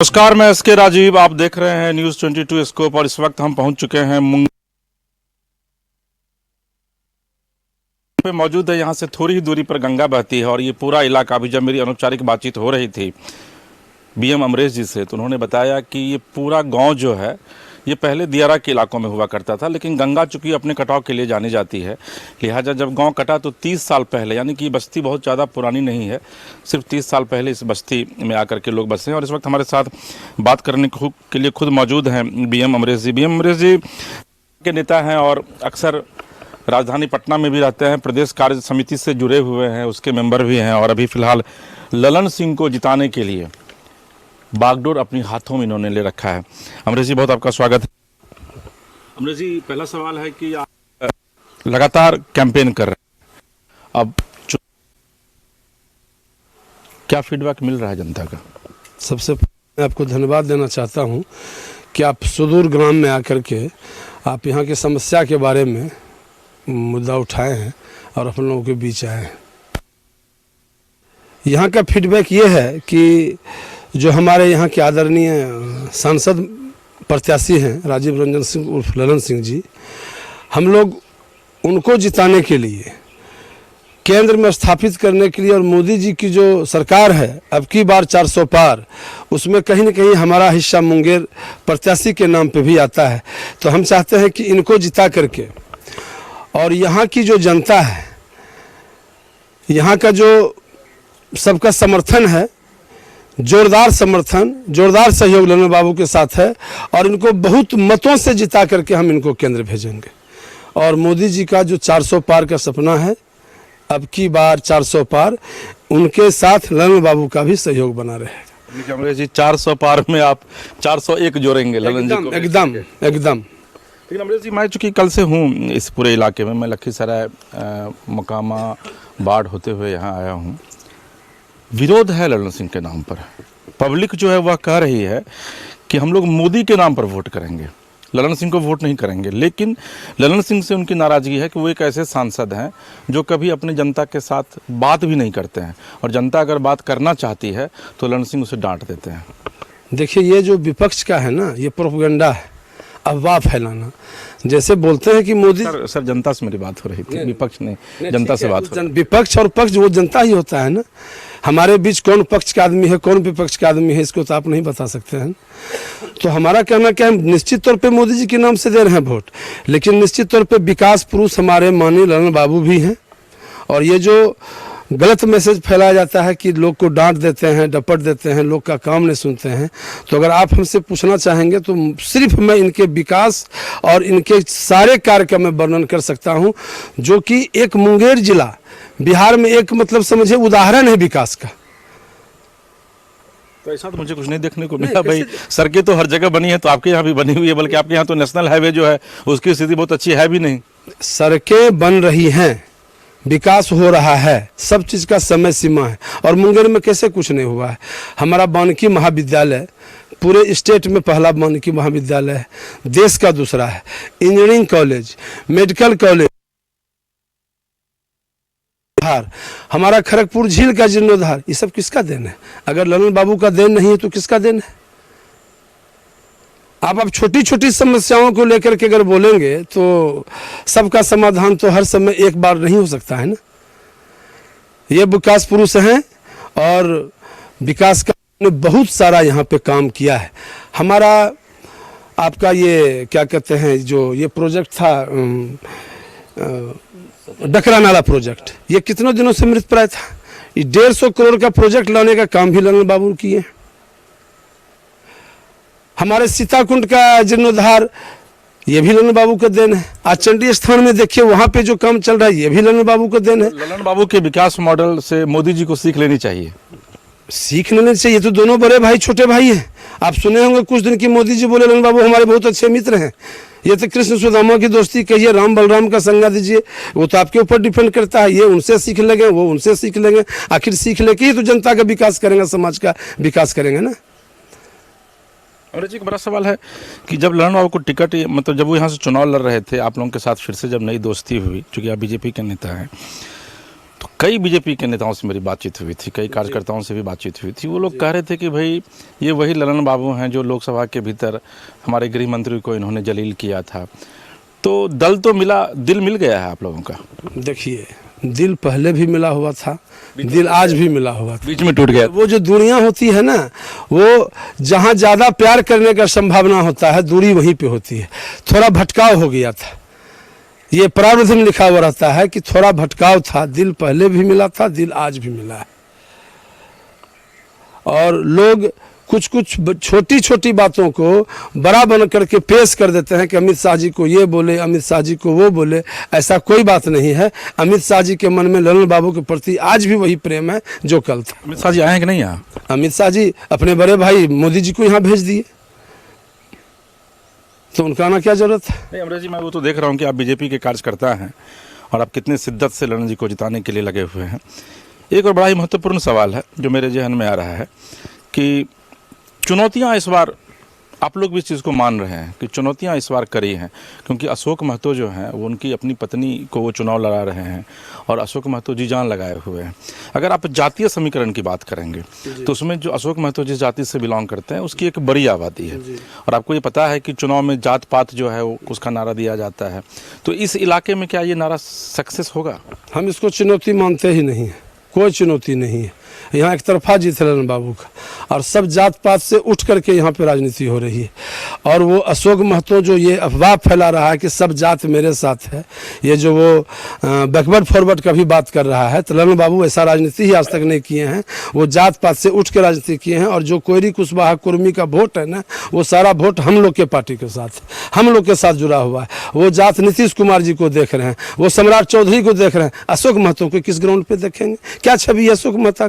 नमस्कार, मैं एस के राजीव। आप देख रहे हैं न्यूज़ 22 स्कोप और इस वक्त हम पहुंच चुके हैं मुंगेर पे मौजूद है। यहां से थोड़ी ही दूरी पर गंगा बहती है और ये पूरा इलाका, अभी जब मेरी अनौपचारिक बातचीत हो रही थी बीएम अमरेश जी से, तो उन्होंने बताया कि ये पूरा गांव जो है ये पहले दियारा के इलाकों में हुआ करता था, लेकिन गंगा चूंकि अपने कटाव के लिए जानी जाती है, लिहाजा जब गांव कटा तो 30 साल पहले, यानी कि ये बस्ती बहुत ज़्यादा पुरानी नहीं है, सिर्फ 30 साल पहले इस बस्ती में आकर के लोग बसे हैं। और इस वक्त हमारे साथ बात करने के लिए खुद मौजूद हैं बीएम अमरेश जी। बीएम अमरेश जी के नेता हैं और अक्सर राजधानी पटना में भी रहते हैं, प्रदेश कार्य समिति से जुड़े हुए हैं, उसके मेंबर भी हैं और अभी फ़िलहाल ललन सिंह को जिताने के लिए बागडोर अपनी हाथों में इन्होंने ले रखा है। अमरेश जी, बहुत आपका स्वागत है। अमरेश जी, पहला सवाल है कि आप लगातार कैंपेन कर रहे हैं, अब क्या फीडबैक मिल रहा है जनता का? सबसे पहले मैं आपको धन्यवाद देना चाहता हूं कि आप सुदूर ग्राम में आकर के आप यहां की समस्या के बारे में मुद्दा उठाए हैं और अपन लोगों के बीच आए हैं। यहां का फीडबैक ये है कि जो हमारे यहां के आदरणीय सांसद प्रत्याशी हैं राजीव रंजन सिंह उर्फ ललन सिंह जी, हम लोग उनको जिताने के लिए, केंद्र में स्थापित करने के लिए, और मोदी जी की जो सरकार है अब की बार 400 पार, उसमें कहीं न कहीं हमारा हिस्सा मुंगेर प्रत्याशी के नाम पे भी आता है। तो हम चाहते हैं कि इनको जिता करके, और यहाँ की जो जनता है, यहाँ का जो सबका समर्थन है, जोरदार समर्थन, जोरदार सहयोग ललन बाबू के साथ है, और इनको बहुत मतों से जिता करके हम इनको केंद्र भेजेंगे। और मोदी जी का जो 400 पार का सपना है, अब की बार 400 पार, उनके साथ ललन बाबू का भी सहयोग बना रहेगा। अमरेश जी, 400 पार में आप 401 जोड़ेंगे ललन जी को? एकदम एकदम। लेकिन अमरेश जी, मैं चूँकि कल से हूँ इस पूरे इलाके में, मैं लखीसराय मकामा बाढ़ होते हुए यहाँ आया हूँ। विरोध है ललन सिंह के नाम पर। पब्लिक जो है वह कह रही है कि हम लोग मोदी के नाम पर वोट करेंगे, ललन सिंह को वोट नहीं करेंगे। लेकिन ललन सिंह से उनकी नाराज़गी है कि वो एक ऐसे सांसद हैं जो कभी अपनी जनता के साथ बात भी नहीं करते हैं, और जनता अगर बात करना चाहती है तो ललन सिंह उसे डांट देते हैं। देखिए, ये जो विपक्ष का है ना, ये प्रोपेगेंडा है, अफवाह फैलाना। जैसे बोलते हैं कि मोदी सर जनता से मेरी बात हो रही थी, विपक्ष नहीं जनता से बात हो रही। विपक्ष और पक्ष वो जनता ही होता है ना। हमारे बीच कौन पक्ष का आदमी है, कौन विपक्ष का आदमी है, इसको तो आप नहीं बता सकते हैं। तो हमारा कहना क्या है, निश्चित तौर पे मोदी जी के नाम से दे रहे हैं वोट, लेकिन निश्चित तौर पे विकास पुरुष हमारे माननीय ललन बाबू भी हैं। और ये जो गलत मैसेज फैलाया जाता है कि लोग को डांट देते हैं, डपट देते हैं, लोग का काम नहीं सुनते हैं, तो अगर आप हमसे पूछना चाहेंगे तो सिर्फ मैं इनके विकास और इनके सारे कार्य का मैं वर्णन कर सकता हूं, जो कि एक मुंगेर जिला बिहार में एक मतलब समझे उदाहरण है विकास का। तो ऐसा तो मुझे कुछ नहीं देखने को मिला भाई। सड़कें तो हर जगह बनी है, तो आपके यहाँ भी बनी हुई है, बल्कि आपके यहाँ तो नेशनल हाईवे जो है उसकी स्थिति बहुत अच्छी है भी नहीं। सड़कें बन रही हैं, विकास हो रहा है, सब चीज़ का समय सीमा है। और मुंगेर में कैसे कुछ नहीं हुआ है। हमारा वानिकी महाविद्यालय पूरे स्टेट में पहला वानिकी महाविद्यालय है, देश का दूसरा है। इंजीनियरिंग कॉलेज, मेडिकल कॉलेज, हमारा खड़गपुर झील का जीर्णोद्धार, ये सब किसका देन है? अगर ललन बाबू का देन नहीं है तो किसका देन है? आप अब छोटी छोटी समस्याओं को लेकर के अगर बोलेंगे तो सबका समाधान तो हर समय एक बार नहीं हो सकता है ना। ये विकास पुरुष हैं और विकास का ने बहुत सारा यहाँ पे काम किया है। हमारा आपका ये क्या कहते हैं, जो ये प्रोजेक्ट था डकरा नाला प्रोजेक्ट, ये कितनों दिनों से मृतप्राय था। ये 150 करोड़ का प्रोजेक्ट लाने का काम भी ललन बाबू किए। हमारे सीताकुंड का जीर्णोद्धार, ये भी ललन बाबू का देन है। आज चंडी स्थान में देखिए, वहां पे जो काम चल रहा है, ये भी ललन बाबू का देन है। ललन बाबू के विकास मॉडल से मोदी जी को सीख लेनी चाहिए। सीख लेने चाहिए, तो दोनों बड़े भाई छोटे भाई हैं। आप सुने होंगे कुछ दिन की मोदी जी बोले ललन बाबू हमारे बहुत अच्छे मित्र हैं। ये तो कृष्ण सुदामा की दोस्ती कहिए, राम बलराम का संगा दीजिए, वो तो आपके ऊपर डिपेंड करता है। ये उनसे सीख लेंगे, वो उनसे सीख लेंगे, आखिर सीख लेके ही तो जनता का विकास करेंगे, समाज का विकास करेंगे ना। अमरेश जी, एक बड़ा सवाल है कि जब ललन बाबू को टिकट, मतलब जब वो यहाँ से चुनाव लड़ रहे थे, आप लोगों के साथ फिर से जब नई दोस्ती हुई, चूँकि आप बीजेपी के नेता हैं, तो कई बीजेपी के नेताओं से मेरी बातचीत हुई थी, कई कार्यकर्ताओं से भी बातचीत हुई थी। वो लोग कह रहे थे कि भाई ये वही ललन बाबू हैं जो लोकसभा के भीतर हमारे गृह मंत्री को इन्होंने जलील किया था। तो दल तो मिला, दिल मिल गया है आप लोगों का? देखिए, दिल पहले भी मिला हुआ था, दिल आज भी मिला हुआ था, बीच में टूट गया। वो जो दुनिया होती है ना, वो जहाँ ज़्यादा प्यार करने का संभावना होता है दूरी वहीं पे होती है। थोड़ा भटकाव हो गया था, ये प्रारब्ध में लिखा हुआ रहता है कि थोड़ा भटकाव था। दिल पहले भी मिला था, दिल आज भी मिला है। और लोग कुछ कुछ छोटी छोटी बातों को बड़ा बन करके पेश कर देते हैं कि अमित शाह जी को ये बोले, अमित शाह जी को वो बोले। ऐसा कोई बात नहीं है। अमित शाह जी के मन में ललन बाबू के प्रति आज भी वही प्रेम है जो कल था। अमित शाह जी आए हैं कि नहीं यहाँ? अमित शाह जी अपने बड़े भाई मोदी जी को यहाँ भेज दिए, तो उनका आना क्या जरूरत है? नहीं अमरेश जी, मैं वो तो देख रहा हूँ कि आप बीजेपी के कार्यकर्ता हैं और आप कितने शिद्दत से ललन जी को जिताने के लिए लगे हुए हैं। एक और बड़ा ही महत्वपूर्ण सवाल है जो मेरे जहन में आ रहा है कि चुनौतियां इस बार, आप लोग भी इस चीज़ को मान रहे हैं कि चुनौतियां इस बार करी हैं, क्योंकि अशोक महतो जो हैं वो उनकी अपनी पत्नी को वो चुनाव लड़ा रहे हैं और अशोक महतो जी जान लगाए हुए हैं। अगर आप जातीय समीकरण की बात करेंगे तो उसमें जो अशोक महतो जिस जाति से बिलोंग करते हैं उसकी एक बड़ी आबादी है, और आपको ये पता है कि चुनाव में जात पात जो है वो उसका नारा दिया जाता है। तो इस इलाके में क्या ये नारा सक्सेस होगा? हम इसको चुनौती मानते ही नहीं है, कोई चुनौती नहीं है। यहाँ एक तरफा जीत है ललन बाबू का, और सब जात पात से उठ करके यहाँ पे राजनीति हो रही है। और वो अशोक महतो जो ये अफवाह फैला रहा है कि सब जात मेरे साथ है, ये जो वो बैकवर्ड फॉरवर्ड का भी बात कर रहा है, तो ललन बाबू ऐसा राजनीति ही आज तक नहीं किए हैं। वो जात पात से उठ के राजनीति किए हैं। और जो कोयरी कुशवाहा कुर्मी का वोट है ना, वो सारा वोट हम लोग के पार्टी के साथ, हम लोग के साथ जुड़ा हुआ है। वो जात नीतीश कुमार जी को देख रहे हैं, वो सम्राट चौधरी को देख रहे हैं। अशोक महतो को किस ग्राउंड पे देखेंगे? क्या छवि है अशोक महतो?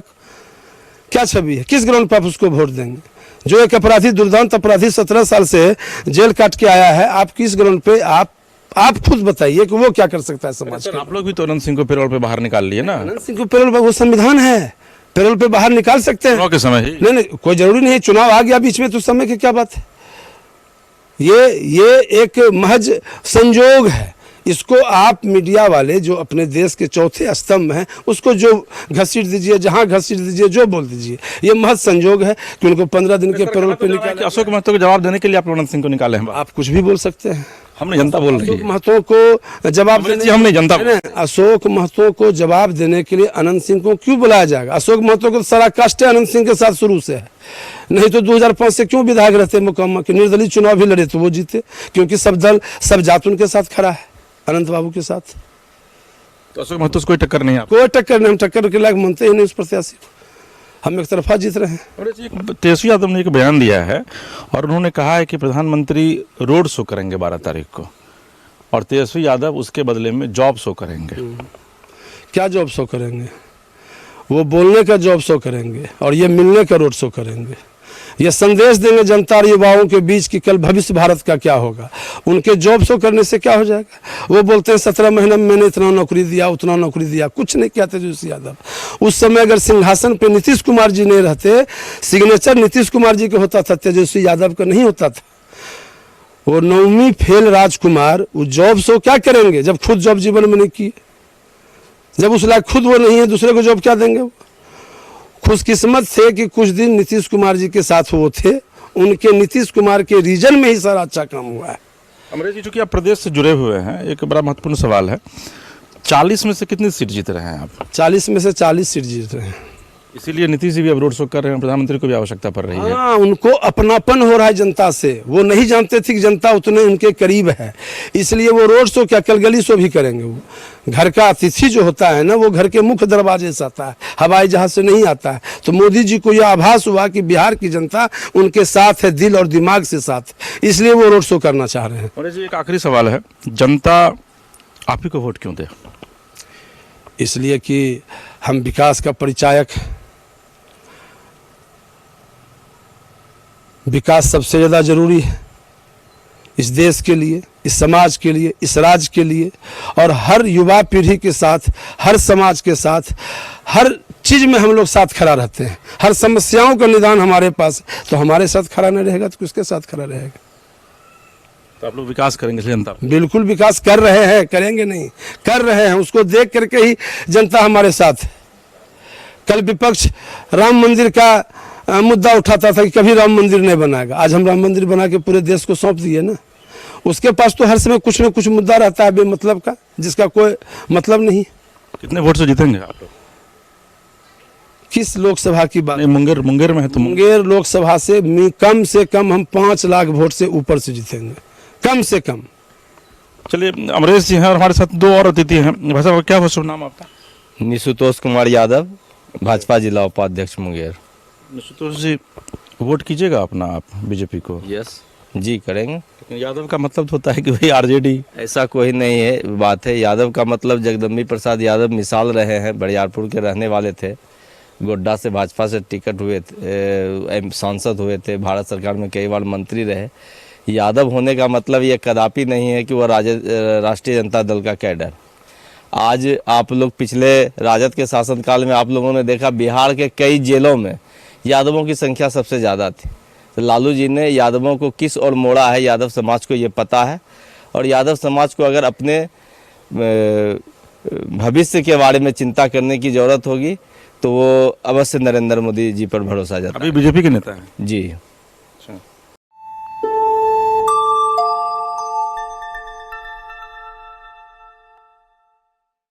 क्या छवि है? किस ग्राउंड पर आप उसको वोट देंगे? जो एक अपराधी, दुर्दांत अपराधी 17 साल से जेल काट के आया है, आप किस ग्राउंड पे, आप खुद बताइए कि वो क्या कर सकता है समाज के? आप लोग भी तो अनंत सिंह को पैरोल पे बाहर निकाल लिए ना। अनंत सिंह को पैरोल पे, वो संविधान है, पैरोल पे बाहर निकाल सकते हैं चुनाव के समय ही। नहीं, कोई जरूरी नहीं है। चुनाव आ गया बीच में तो समय की क्या बात है? ये एक महज संजोग है। इसको आप मीडिया वाले जो अपने देश के चौथे स्तंभ हैं उसको जो घसीट दीजिए, जहां घसीट दीजिए, जो बोल दीजिए। ये महज संजोग है कि उनको 15 दिन के पैरोल पे निकाले। अशोक महतो को जवाब देने के लिए आप अनंत सिंह को निकाले हैं? आप कुछ भी बोल सकते हैं, हमने जनता बोल रही अशोक है। महतो को जवाब देने, हमने जनता, अशोक महतो को जवाब देने के लिए अनंत सिंह को क्यों बुलाया जाएगा? अशोक महतो को सारा कष्ट है अनंत सिंह के साथ शुरू से है। नहीं तो 2005 से क्यों विधायक रहते मुकम्मल के? निर्दलीय चुनाव भी लड़े तो वो जीते, क्योंकि सब दल, सब जात उनके साथ खड़ा है, अनंत बाबू के साथ। तो अशोक महतो से कोई टक्कर नहीं है? कोई टक्कर नहीं, हम टक्कर के लायक मानते ही नहीं उस प्रत्याशी को। हम एक तरफा जीत रहे हैं। तेजस्वी यादव ने एक बयान दिया है और उन्होंने कहा है कि प्रधानमंत्री रोड शो करेंगे 12 तारीख को, और तेजस्वी यादव उसके बदले में जॉब शो करेंगे। क्या जॉब शो करेंगे? वो बोलने का जॉब शो करेंगे और ये मिलने का रोड शो करेंगे। ये संदेश देंगे जनता और युवाओं के बीच कि कल भविष्य भारत का क्या होगा। उनके जॉब शो करने से क्या हो जाएगा? वो बोलते हैं 17 महीने में मैंने इतना नौकरी दिया, उतना नौकरी दिया। कुछ नहीं किया तेजस्वी यादव। उस समय अगर सिंहासन पे नीतीश कुमार जी नहीं रहते, सिग्नेचर नीतीश कुमार जी का होता था, तेजस्वी यादव का नहीं होता था। वो 9वीं फेल राजकुमार वो जॉब शो क्या करेंगे जब खुद जॉब जीवन में नहीं किए? जब उस लायक खुद वो नहीं है, दूसरे को जॉब क्या देंगे? वो खुशकिस्मत थे कि कुछ दिन नीतीश कुमार जी के साथ वो थे, उनके नीतीश कुमार के रीजन में ही सारा अच्छा काम हुआ है। अमरेश जी, चूंकि आप प्रदेश से जुड़े हुए हैं, एक बड़ा महत्वपूर्ण सवाल है, 40 में से कितनी सीट जीत रहे हैं आप? 40 में से 40 सीट जीत रहे हैं। इसीलिए नीतीश जी भी अब रोड शो कर रहे हैं, प्रधानमंत्री को भी आवश्यकता पड़ रही है। हाँ, उनको अपनापन हो रहा है जनता से। वो नहीं जानते थे कि जनता उतने उनके करीब है, इसलिए वो रोड शो क्या, कल गली शो भी करेंगे। वो घर का अतिथि जो होता है ना, वो घर के मुख्य दरवाजे से आता है, हवाई जहाज से नहीं आता है। तो मोदी जी को यह आभास हुआ कि बिहार की जनता उनके साथ है, दिल और दिमाग से साथ, इसलिए वो रोड शो करना चाह रहे हैं। अमरेश जी, एक आखिरी सवाल है, जनता आप ही को वोट क्यों दे? इसलिए कि हम विकास का परिचायक हैं। विकास सबसे ज़्यादा जरूरी है इस देश के लिए, इस समाज के लिए, इस राज्य के लिए, और हर युवा पीढ़ी के साथ, हर समाज के साथ, हर चीज़ में हम लोग साथ खड़ा रहते हैं। हर समस्याओं का निदान हमारे पास, तो हमारे साथ खड़ा नहीं रहेगा तो किसके साथ खड़ा रहेगा? तो आप लोग विकास करेंगे इसलिए जनता बिल्कुल विकास कर रहे हैं, करेंगे नहीं, कर रहे हैं। उसको देख करके ही जनता हमारे साथ है। कल विपक्ष राम मंदिर का मुद्दा उठाता था कि कभी राम मंदिर नहीं बनाएगा। आज हम राम मंदिर बना के पूरे देश को सौंप दिए ना। उसके पास तो हर समय कुछ न कुछ मुद्दा रहता है बेमतलब का, जिसका कोई मतलब नहीं। कितने वोट से जीतेंगे आप लोग? किस लोकसभा की बात? नहीं, मुंगेर में है तो मुंगेर लोकसभा से कम हम 5 लाख वोट से ऊपर से जीतेंगे, कम से कम। चलिए, अमरेश जी हैं और हमारे साथ 2 और अतिथि हैं। भाई साहब, क्या शुभ नाम आपका? निशुतोष कुमार यादव, भाजपा जिला उपाध्यक्ष मुंगेर। निशुतोष जी, वोट कीजिएगा अपना आप बीजेपी को? यस जी करेंगे। लेकिन यादव का मतलब होता है कि भाई आरजेडी। ऐसा कोई नहीं है बात है। यादव का मतलब जगदम्बी प्रसाद यादव मिसाल रहे हैं, बरियारपुर के रहने वाले थे। गोड्डा से भाजपा से टिकट हुए थे, सांसद हुए थे, भारत सरकार में कई बार मंत्री रहे। यादव होने का मतलब ये कदापि नहीं है कि वह राष्ट्रीय जनता दल का कैडर। आज आप लोग पिछले राजद के शासनकाल में आप लोगों ने देखा बिहार के कई जेलों में यादवों की संख्या सबसे ज़्यादा थी। तो लालू जी ने यादवों को किस ओर मोड़ा है, यादव समाज को ये पता है। और यादव समाज को अगर अपने भविष्य के बारे में चिंता करने की ज़रूरत होगी तो वो अवश्य नरेंद्र मोदी जी पर भरोसा जताएं। अभी बीजेपी के नेता हैं जी।